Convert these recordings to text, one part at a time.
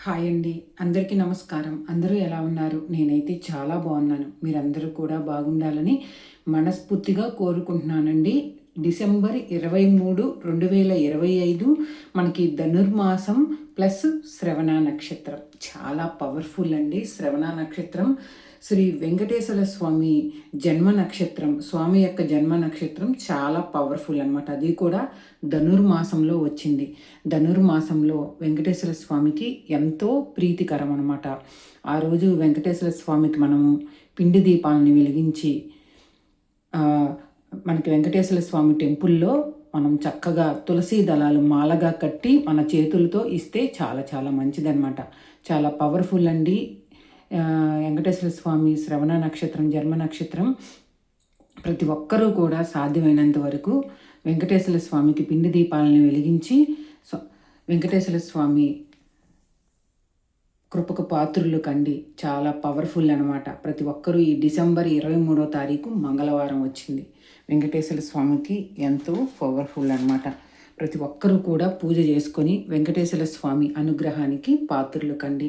Hi అండి. అందరికీ నమస్కారం. అందరూ ఎలా ఉన్నారు? నేనైతే చాలా బాగున్నాను. మీరందరూ కూడా బాగుండాలని మనస్ఫూర్తిగా కోరుకుంటున్నానండి. డిసెంబర్ 23, 2025 మనకి ధనుర్మాసం ప్లస్ శ్రవణ నక్షత్రం. చాలా పవర్ఫుల్ అండి శ్రవణ నక్షత్రం. శ్రీ వెంకటేశ్వర స్వామి జన్మ నక్షత్రం, స్వామి యొక్క జన్మ నక్షత్రం చాలా పవర్ఫుల్ అనమాట. అది కూడా ధనుర్మాసంలో వచ్చింది. ధనుర్మాసంలో వెంకటేశ్వర స్వామికి ఎంతో ప్రీతికరం అనమాట. ఆ రోజు వెంకటేశ్వర స్వామికి మనము పిండి దీపాలని వెలిగించి మనకి వెంకటేశ్వర స్వామి టెంపుల్లో మనం చక్కగా తులసి దళాలు మాలగా కట్టి మన చేతులతో ఇస్తే చాలా చాలా మంచిదన్నమాట. చాలా పవర్ఫుల్ అండి వెంకటేశ్వర స్వామి శ్రవణ నక్షత్రం, జన్మ నక్షత్రం. ప్రతి ఒక్కరూ కూడా సాధ్యమైనంత వరకు వెంకటేశ్వర స్వామికి పిండి దీపాలను వెలిగించి వెంకటేశ్వర స్వామి కృపకు పాత్రులు కండి. చాలా పవర్ఫుల్ అనమాట. ప్రతి ఒక్కరూ ఈ డిసెంబర్ 23వ తారీఖు మంగళవారం వచ్చింది. వెంకటేశ్వర స్వామికి ఎంతో పవర్ఫుల్ అనమాట. ప్రతి ఒక్కరూ కూడా పూజ చేసుకొని వెంకటేశ్వర స్వామి అనుగ్రహానికి పాత్రులు కండి.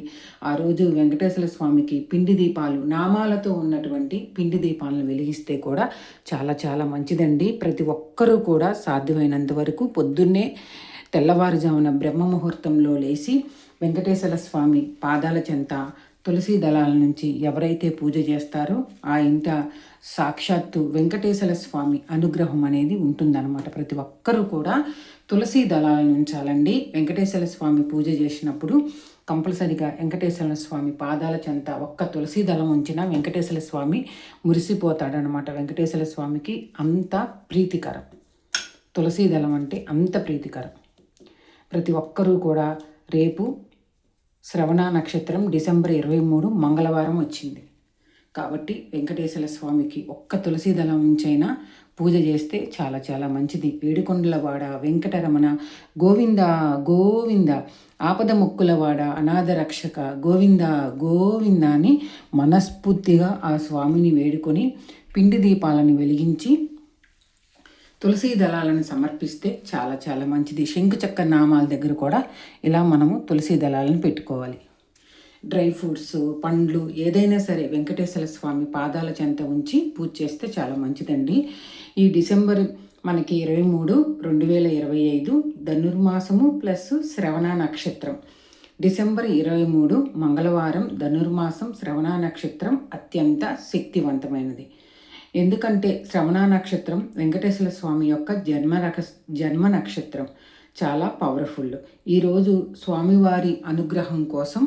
ఆ రోజు వెంకటేశ్వర స్వామికి పిండి దీపాలు, నామాలతో ఉన్నటువంటి పిండి దీపాలను వెలిగిస్తే కూడా చాలా చాలా మంచిదండి. ప్రతి ఒక్కరూ కూడా సాధ్యమైనంత వరకు పొద్దున్నే తెల్లవారుజామున బ్రహ్మ ముహూర్తంలో లేచి వెంకటేశ్వర స్వామి పాదాల చెంత తులసి దళాల నుంచి ఎవరైతే పూజ చేస్తారో ఆ ఇంట సాక్షాత్తు వెంకటేశ్వర స్వామి అనుగ్రహం అనేది ఉంటుందన్నమాట. ప్రతి ఒక్కరూ కూడా తులసి దళాలను ఉంచాలండి. వెంకటేశ్వర స్వామి పూజ చేసినప్పుడు కంపల్సరిగా వెంకటేశ్వర స్వామి పాదాల చెంత ఒక్క తులసి దళం ఉంచినా వెంకటేశ్వర స్వామి మురిసిపోతాడనమాట. వెంకటేశ్వర స్వామికి అంత ప్రీతికరం. తులసి దళం అంటే అంత ప్రీతికరం. ప్రతి ఒక్కరూ కూడా రేపు శ్రవణ నక్షత్రం డిసెంబర్ 23 మంగళవారం వచ్చింది కాబట్టి వెంకటేశ్వర స్వామికి ఒక్క తులసి దళం ఉంచైనా పూజ చేస్తే చాలా చాలా మంచిది. ఏడుకొండలవాడ వెంకటరమణ గోవింద గోవింద, ఆపద ముక్కులవాడ అనాథ రక్షక గోవింద గోవింద అని మనస్ఫూర్తిగా ఆ స్వామిని వేడుకొని పిండి దీపాలను వెలిగించి తులసి దళాలను సమర్పిస్తే చాలా చాలా మంచిది. శంకు చక్క నామాల దగ్గర కూడా ఇలా మనము తులసి దళాలను పెట్టుకోవాలి. డ్రై ఫ్రూట్స్, పండ్లు ఏదైనా సరే వెంకటేశ్వర స్వామి పాదాల చెంత ఉంచి పూజ చేస్తే చాలా మంచిదండి. ఈ డిసెంబర్ మనకి 23, 2025 ధనుర్మాసము ప్లస్ శ్రవణ నక్షత్రం. డిసెంబర్ 23 మంగళవారం ధనుర్మాసం శ్రవణ నక్షత్రం అత్యంత శక్తివంతమైనది. ఎందుకంటే శ్రవణ నక్షత్రం వెంకటేశ్వర స్వామి యొక్క జన్మ నక్షత్రం చాలా పవర్ఫుల్. ఈరోజు స్వామివారి అనుగ్రహం కోసం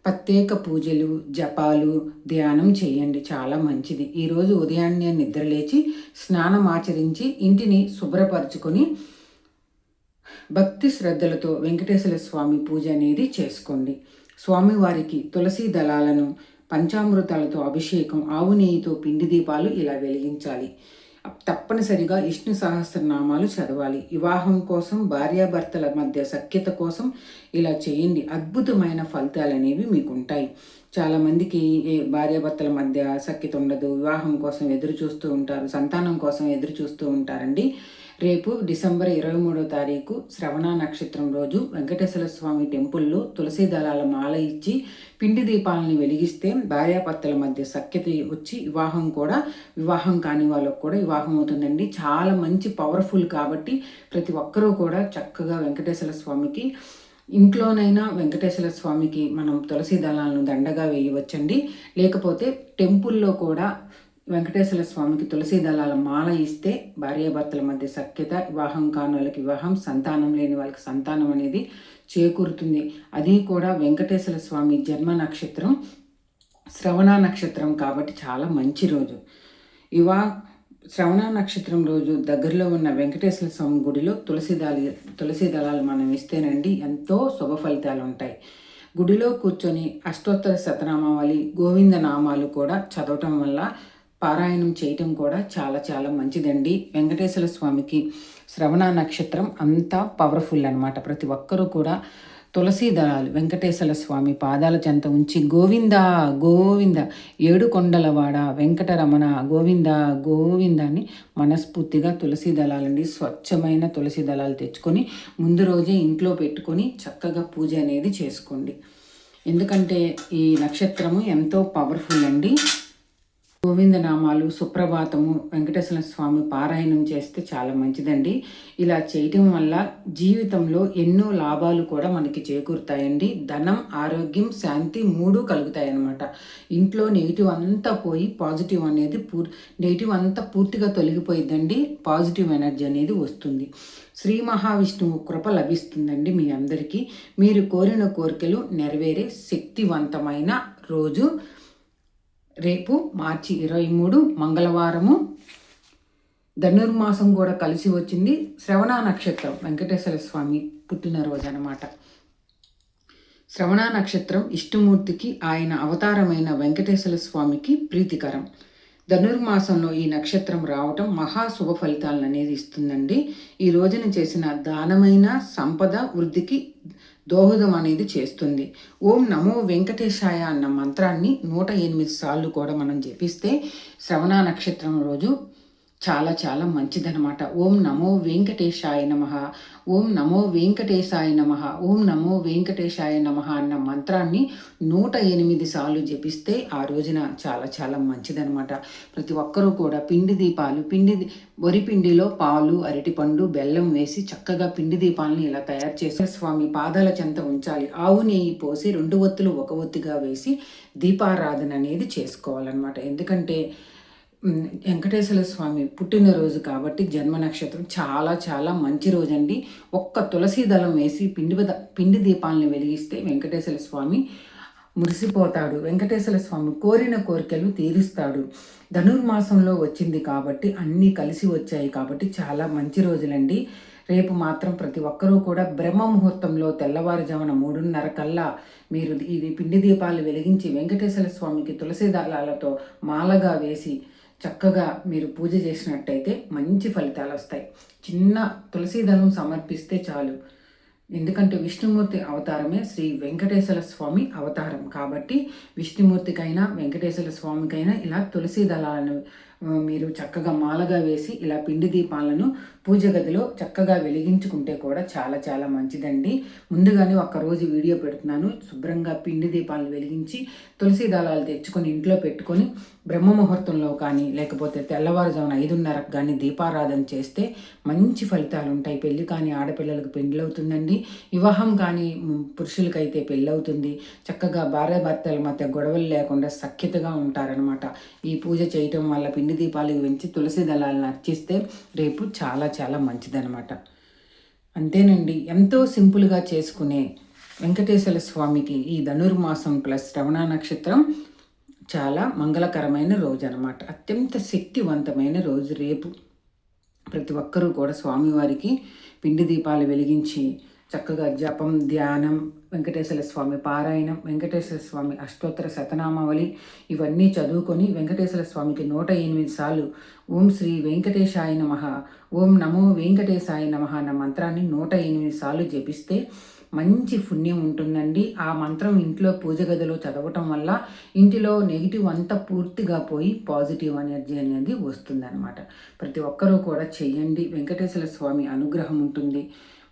ప్రత్యేక పూజలు, జపాలు, ధ్యానం చేయండి. చాలా మంచిది. ఈరోజు ఉదయాన్నే నిద్రలేచి స్నానం ఆచరించి ఇంటిని శుభ్రపరచుకొని భక్తి శ్రద్ధలతో వెంకటేశ్వర స్వామి పూజ అనేది చేసుకోండి. స్వామివారికి తులసి దళాలను, పంచామృతాలతో అభిషేకం, ఆవు నెయ్యితో పిండి దీపాలు ఇలా వెలిగించాలి. తప్పనిసరిగా విష్ణు సహస్రనామాలు చదవాలి. వివాహం కోసం, భార్యాభర్తల మధ్య సఖ్యత కోసం ఇలా చేయండి. అద్భుతమైన ఫలితాలు అనేవి మీకు ఉంటాయి. చాలామందికి భార్యాభర్తల మధ్య సఖ్యత ఉండదు, వివాహం కోసం ఎదురు చూస్తూ ఉంటారు, సంతానం కోసం ఎదురు చూస్తూ ఉంటారండి. రేపు డిసెంబర్ 23వ తారీఖు శ్రవణ నక్షత్రం రోజు వెంకటేశ్వర స్వామి టెంపుల్లో తులసి దళాల మాల ఇచ్చి పిండి దీపాలను వెలిగిస్తే భార్యాభర్తల మధ్య సఖ్యత వచ్చి వివాహం కాని వాళ్ళకు కూడా వివాహం అవుతుందండి. చాలా మంచి పవర్ఫుల్ కాబట్టి ప్రతి ఒక్కరూ కూడా చక్కగా వెంకటేశ్వర స్వామికి ఇంట్లోనైనా వెంకటేశ్వర స్వామికి మనం తులసి దళాలను దండగా వేయవచ్చండి. లేకపోతే టెంపుల్లో కూడా వెంకటేశ్వర స్వామికి తులసి దళాల మాల ఇస్తే భార్యాభర్తల మధ్య సఖ్యత, వివాహం కాని వాళ్ళకి వివాహం, సంతానం లేని వాళ్ళకి సంతానం అనేది చేకూరుతుంది. అది కూడా వెంకటేశ్వర స్వామి జన్మ నక్షత్రం శ్రవణ నక్షత్రం కాబట్టి చాలా మంచి రోజు. శ్రవణ నక్షత్రం రోజు దగ్గరలో ఉన్న వెంకటేశ్వర స్వామి గుడిలో తులసి దళాలు మనం ఇస్తేనండి ఎంతో శుభ ఫలితాలు ఉంటాయి. గుడిలో కూర్చొని అష్టోత్తర శతనామావళి, గోవింద నామాలు కూడా చదవటం వల్ల, పారాయణం చేయటం కూడా చాలా చాలా మంచిదండి. వెంకటేశ్వర స్వామికి శ్రవణ నక్షత్రం అంతా పవర్ఫుల్ అనమాట. ప్రతి ఒక్కరూ కూడా తులసి దళాలు వెంకటేశ్వర స్వామి పాదాల చెంత ఉంచి గోవింద గోవింద, ఏడుకొండలవాడ వెంకటరమణ గోవింద గోవింద అని మనస్ఫూర్తిగా తులసి దళాలండి, స్వచ్ఛమైన తులసి దళాలు తెచ్చుకొని ముందు రోజే ఇంట్లో పెట్టుకొని చక్కగా పూజ అనేది చేసుకోండి. ఎందుకంటే ఈ నక్షత్రము ఎంతో పవర్ఫుల్ అండి. గోవిందనామాలు, సుప్రభాతము, వెంకటేశ్వర స్వామి పారాయణం చేస్తే చాలా మంచిదండి. ఇలా చేయటం వల్ల జీవితంలో ఎన్నో లాభాలు కూడా మనకి చేకూరుతాయండి. ధనం, ఆరోగ్యం, శాంతి 3 కలుగుతాయి అన్నమాట. ఇంట్లో నెగిటివ్ అంతా పోయి పాజిటివ్ అనేది నెగిటివ్ అంతా పూర్తిగా తొలగిపోయిందండి. పాజిటివ్ ఎనర్జీ అనేది వస్తుంది. శ్రీ మహావిష్ణువు కృప లభిస్తుందండి మీ అందరికీ. మీరు కోరిన కోరికలు నెరవేరే శక్తివంతమైన రోజు రేపు మార్చి 23 మంగళవారము. ధనుర్మాసం కూడా కలిసి వచ్చింది. శ్రవణ నక్షత్రం వెంకటేశ్వర స్వామి పుట్టినరోజు అనమాట. శ్రవణ నక్షత్రం ఇష్టమూర్తికి, ఆయన అవతారమైన వెంకటేశ్వర స్వామికి ప్రీతికరం. ధనుర్మాసంలో ఈ నక్షత్రం రావటం మహా శుభ ఫలితాలను అనేది ఇస్తుందండి. ఈ రోజున చేసిన దానమైన సంపద వృద్ధికి దోహదం అనేది చేస్తుంది. ఓం నమో వెంకటేశాయ అన్న మంత్రాన్ని 108 సార్లు కూడా మనం జపిస్తే శ్రవణ నక్షత్రం రోజు చాలా చాలా మంచిదనమాట. ఓం నమో వెంకటేశాయ నమః, ఓం నమో వెంకటేశాయ నమః, ఓం నమో వెంకటేశాయ నమః అన్న మంత్రాన్ని 108 సార్లు జపిస్తే ఆ రోజున చాలా చాలా మంచిదనమాట. ప్రతి ఒక్కరూ కూడా పిండి దీపాలు, వరి పిండిలో పాలు, అరటిపండు, బెల్లం వేసి చక్కగా పిండి దీపాలను ఇలా తయారు చేసి స్వామి పాదాల చెంత ఉంచాలి. ఆవు నెయ్యి పోసి 2 ఒత్తులు 1 ఒత్తిగా వేసి దీపారాధన అనేది చేసుకోవాలన్నమాట. ఎందుకంటే వెంకటేశ్వర స్వామి పుట్టినరోజు కాబట్టి జన్మ నక్షత్రం చాలా చాలా మంచి రోజండి. ఒక్క తులసి దళం వేసి పిండి దీపాలను వెలిగిస్తే వెంకటేశ్వర స్వామి మురిసిపోతాడు. వెంకటేశ్వర స్వామి కోరిన కోరికలు తీరుస్తాడు. ధనుర్మాసంలో వచ్చింది కాబట్టి అన్నీ కలిసి వచ్చాయి కాబట్టి చాలా మంచి రోజులండి. రేపు మాత్రం ప్రతి ఒక్కరూ కూడా బ్రహ్మ ముహూర్తంలో తెల్లవారుజామున 3:30 కల్లా మీరు ఇది పిండి దీపాలు వెలిగించి వెంకటేశ్వర స్వామికి తులసి దళాలతో మాలగా వేసి చక్కగా మీరు పూజ చేసినట్టయితే మంచి ఫలితాలు వస్తాయి. చిన్న తులసి దళం సమర్పిస్తే చాలు. ఎందుకంటే విష్ణుమూర్తి అవతారమే శ్రీ వెంకటేశ్వర స్వామి అవతారం కాబట్టి విష్ణుమూర్తికైనా వెంకటేశ్వర స్వామికైనా ఇలా తులసి దళాలను మీరు చక్కగా మాలగా వేసి ఇలా పిండి దీపాలను పూజ గదిలో చక్కగా వెలిగించుకుంటే కూడా చాలా చాలా మంచిదండి. ముందుగానే ఒక్కరోజు వీడియో పెడుతున్నాను. శుభ్రంగా పిండి దీపాలను వెలిగించి తులసి దళాలు తెచ్చుకొని ఇంట్లో పెట్టుకొని బ్రహ్మ ముహూర్తంలో కానీ లేకపోతే తెల్లవారుజామున 5:30కు కానీ దీపారాధన చేస్తే మంచి ఫలితాలు ఉంటాయి. పెళ్లి కానీ ఆడపిల్లలకు పెళ్ళవుతుందండి. వివాహం కానీ పురుషులకైతే పెళ్ళవుతుంది. చక్కగా భార్యాభర్తల మధ్య గొడవలు లేకుండా సఖ్యతగా ఉంటారనమాట. ఈ పూజ చేయటం వల్ల పిండి దీపాలు వెంచి తులసి దళాలను అర్చిస్తే రేపు చాలా చాలా మంచిదనమాట. అంతేనండి. ఎంతో సింపుల్గా చేసుకునే వెంకటేశ్వర స్వామికి ఈ ధనుర్మాసం ప్లస్ శ్రవణ నక్షత్రం చాలా మంగళకరమైన రోజు అనమాట. అత్యంత శక్తివంతమైన రోజు రేపు. ప్రతి ఒక్కరూ కూడా స్వామివారికి పిండి దీపాలు వెలిగించి చక్కగా జపం, ధ్యానం, వెంకటేశ్వర స్వామి పారాయణం, వెంకటేశ్వర స్వామి అష్టోత్తర శతనామావళి ఇవన్నీ చదువుకొని వెంకటేశ్వర స్వామికి 108 సార్లు ఓం శ్రీ వెంకటేశాయ నమః, ఓం నమో వెంకటేశాయ నమః అన్న మంత్రాన్ని 108 సార్లు జపిస్తే మంచి పుణ్యం ఉంటుందండి. ఆ మంత్రం ఇంట్లో పూజ గదిలో చదవటం వల్ల ఇంటిలో నెగిటివ్ అంతా పూర్తిగా పోయి పాజిటివ్ ఎనర్జీ అనేది వస్తుందన్నమాట. ప్రతి ఒక్కరూ కూడా చెయ్యండి. వెంకటేశ్వర స్వామి అనుగ్రహం ఉంటుంది.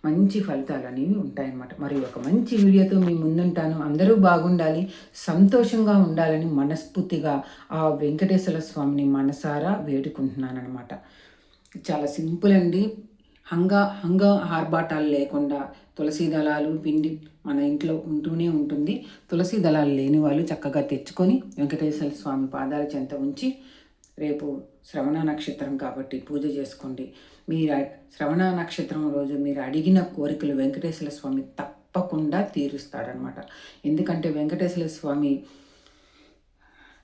మంచి ఫలితాలు అనేవి ఉంటాయన్నమాట. మరి ఒక మంచి వీడియోతో మీ ముందుంటాను. అందరూ బాగుండాలి, సంతోషంగా ఉండాలని మనస్ఫూర్తిగా ఆ వెంకటేశ్వర స్వామిని మనసారా వేడుకుంటున్నాను అనమాట. చాలా సింపుల్ అండి. హంగా ఆర్భాటాలు లేకుండా తులసి దళాలు పిండి మన ఇంట్లో ఉంటూనే ఉంటుంది. తులసి దళాలు లేని వాళ్ళు చక్కగా తెచ్చుకొని వెంకటేశ్వర స్వామి పాదాల చెంత ఉంచి రేపు శ్రవణ నక్షత్రం కాబట్టి పూజ చేసుకోండి. మీరు శ్రవణ నక్షత్రం రోజు మీరు అడిగిన కోరికలు వెంకటేశ్వర స్వామి తప్పకుండా తీరుస్తాడనమాట. ఎందుకంటే వెంకటేశ్వర స్వామి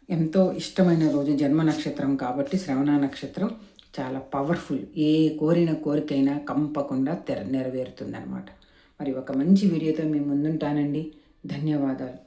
ఎంతో ఇష్టమైన రోజు జన్మ నక్షత్రం కాబట్టి శ్రవణ నక్షత్రం చాలా పవర్ఫుల్. ఏ కోరిన కోరికైనా కంపకుండా నెరవేరుతుందన్నమాట. మరి ఒక మంచి వీడియోతో మేము ముందుంటానండి. ధన్యవాదాలు.